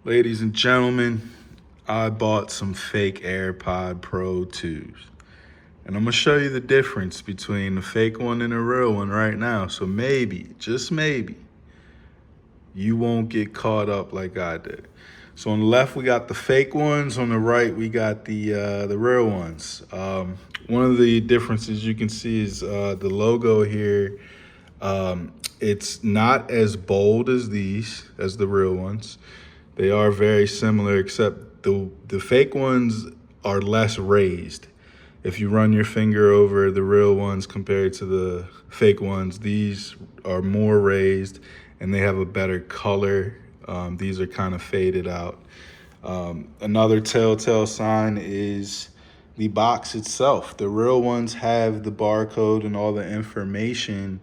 Ladies and gentlemen, I bought some fake AirPod Pro 2s. And I'm gonna show you the difference between the fake one and the real one right now. So maybe, just maybe, you won't get caught up like I did. So on the left we got the fake ones. On the right we got the real ones. One of the differences you can see is the logo here. It's not as bold as the real ones. They are very similar, except the fake ones are less raised. If you run your finger over the real ones compared to the fake ones, these are more raised and they have a better color. These are kind of faded out. Another telltale sign is the box itself. The real ones have the barcode and all the information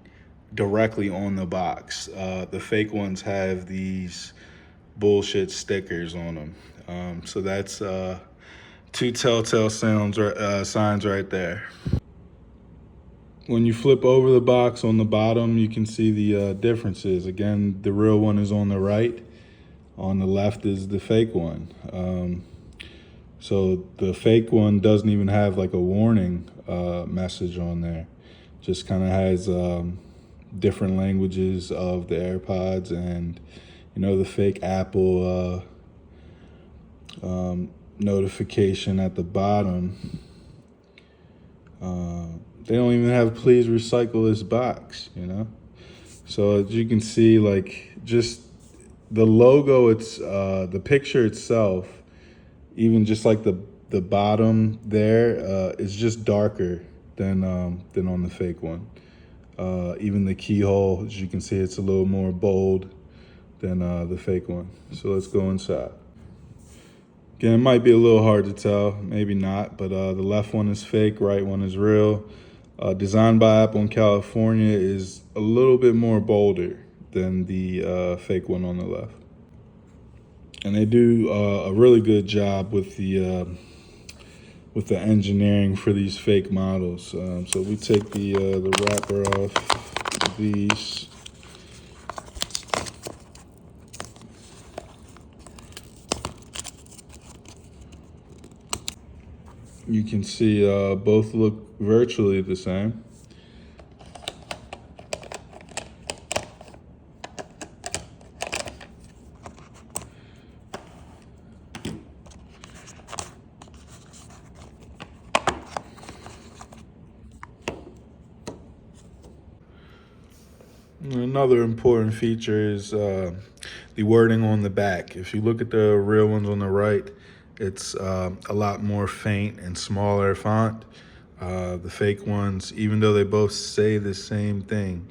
directly on the box. The fake ones have these bullshit stickers on them. So that's two telltale signs right there. When you flip over the box on the bottom, you can see the differences. Again, the real one is on the right. On the left is the fake one. So the fake one doesn't even have like a warning message on there. Just kind of has different languages of the AirPods, and the fake Apple notification at the bottom. They don't even have "please recycle this box," So as you can see, like, just the logo, it's the picture itself, even just like the bottom there, is just darker than on the fake one. Even the keyhole, as you can see, it's a little more bold than the fake one. So let's go inside. Again, it might be a little hard to tell, maybe not, but the left one is fake, right one is real. Designed by Apple in California is a little bit more bolder than the fake one on the left. And they do a really good job with the engineering for these fake models. So we take the wrapper off these. You can see both look virtually the same. Another important feature is the wording on the back. If you look at the real ones on the right, it's a lot more faint and smaller font. The fake ones, even though they both say the same thing,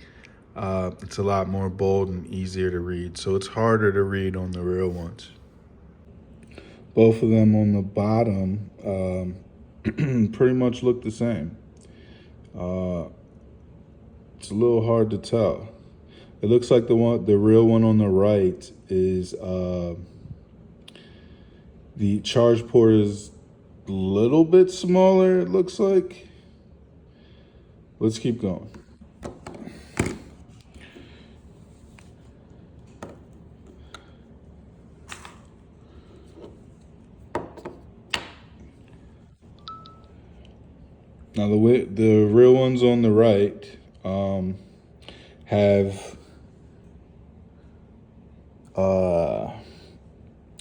it's a lot more bold and easier to read. So it's harder to read on the real ones. Both of them on the bottom pretty much look the same. It's a little hard to tell. It looks like the real one on the right is the charge port is a little bit smaller, it looks like. Let's keep going. Now the real ones on the right have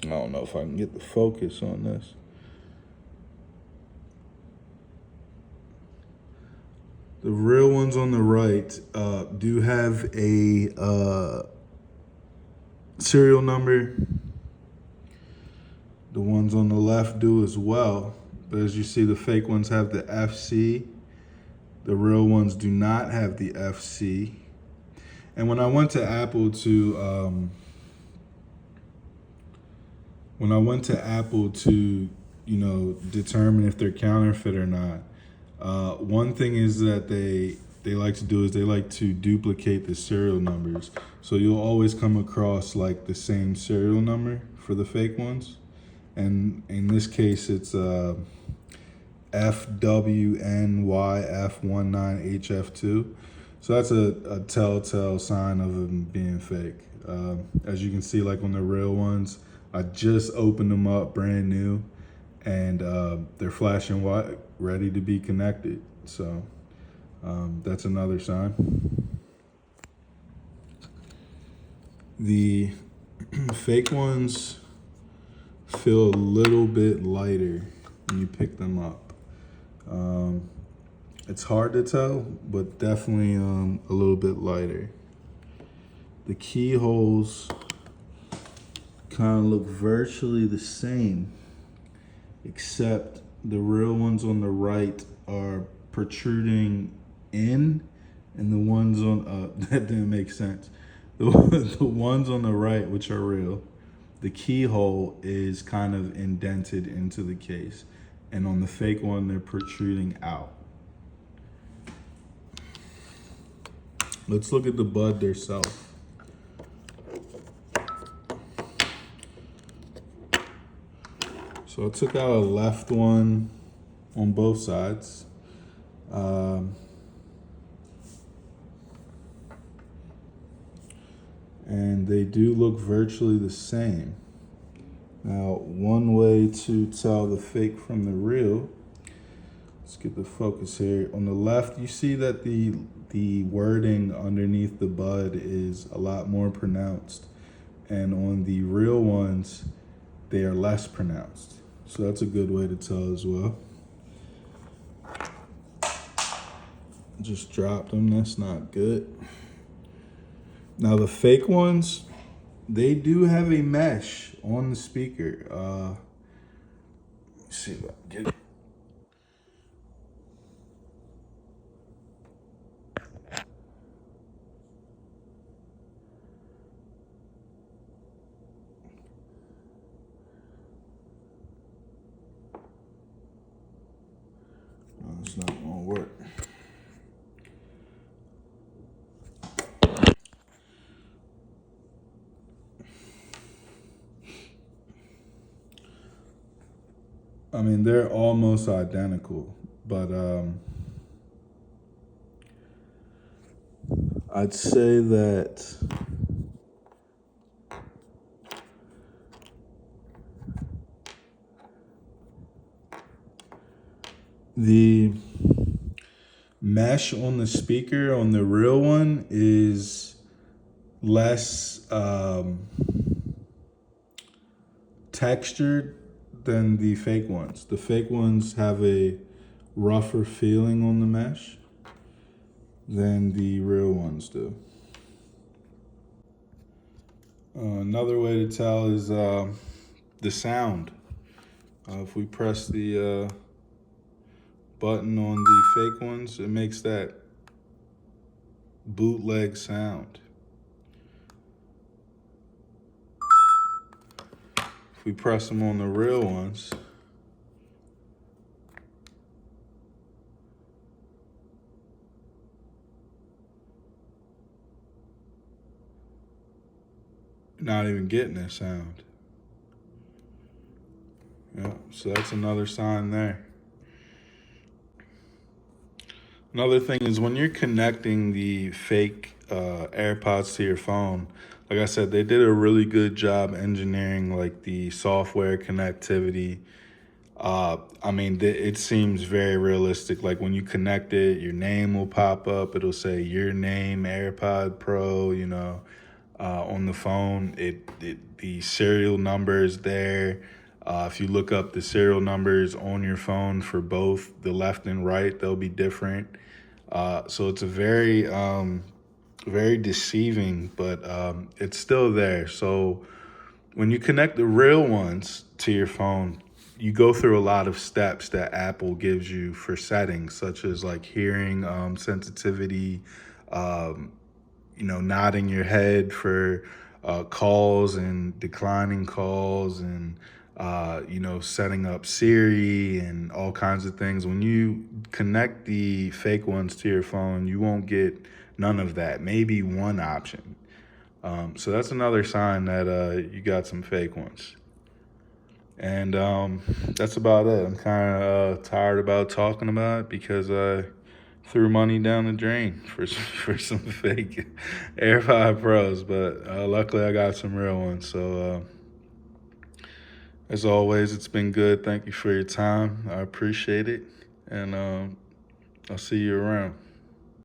I don't know if I can get the focus on this. The real ones on the right do have a serial number. The ones on the left do as well. But as you see, the fake ones have the FC. The real ones do not have the FC. And when I went to Apple to determine if they're counterfeit or not, one thing is that they like to do is they like to duplicate the serial numbers. So you'll always come across like the same serial number for the fake ones. And in this case, it's FWNYF19HF2. So that's a telltale sign of them being fake. As you can see, like on the real ones, I just opened them up brand new, and they're flashing white, ready to be connected. So that's another sign. The fake ones feel a little bit lighter when you pick them up. It's hard to tell, but definitely a little bit lighter. The keyholes kind of look virtually the same, except the real ones on the right are protruding in, and the ones on that didn't make sense. The ones on the right, which are real, the keyhole is kind of indented into the case, and on the fake one, they're protruding out. Let's look at the bud themselves. So I took out a left one on both sides. And they do look virtually the same. Now, one way to tell the fake from the real, let's get the focus here. On the left, you see that the wording underneath the bud is a lot more pronounced. And on the real ones, they are less pronounced. So that's a good way to tell as well. Just dropped them, that's not good. Now the fake ones, they do have a mesh on the speaker. Let's see if I can get it. No, it's not gonna work. I mean, they're almost identical, but I'd say that the mesh on the speaker on the real one is less textured than the fake ones. The fake ones have a rougher feeling on the mesh than the real ones do. Another way to tell is the sound. If we press the button on the fake ones, it makes that bootleg sound. If we press them on the real ones, not even getting that sound. Yeah, so that's another sign there. Another thing is when you're connecting the fake AirPods to your phone, like I said, they did a really good job engineering like the software connectivity. I mean, it seems very realistic. Like when you connect it, your name will pop up. It'll say your name, AirPod Pro, on the phone. The serial number is there. If you look up the serial numbers on your phone for both the left and right, they'll be different. So it's a very deceiving, but it's still there. So when you connect the real ones to your phone, you go through a lot of steps that Apple gives you for settings, such as like hearing sensitivity, nodding your head for calls and declining calls, and setting up Siri and all kinds of things. When you connect the fake ones to your phone, you won't get none of that. Maybe one option. So that's another sign that you got some fake ones. And that's about it. I'm kind of tired about talking about it because I threw money down the drain for some fake 5 Pros, but luckily I got some real ones. So. As always, it's been good. Thank you for your time. I appreciate it. And I'll see you around.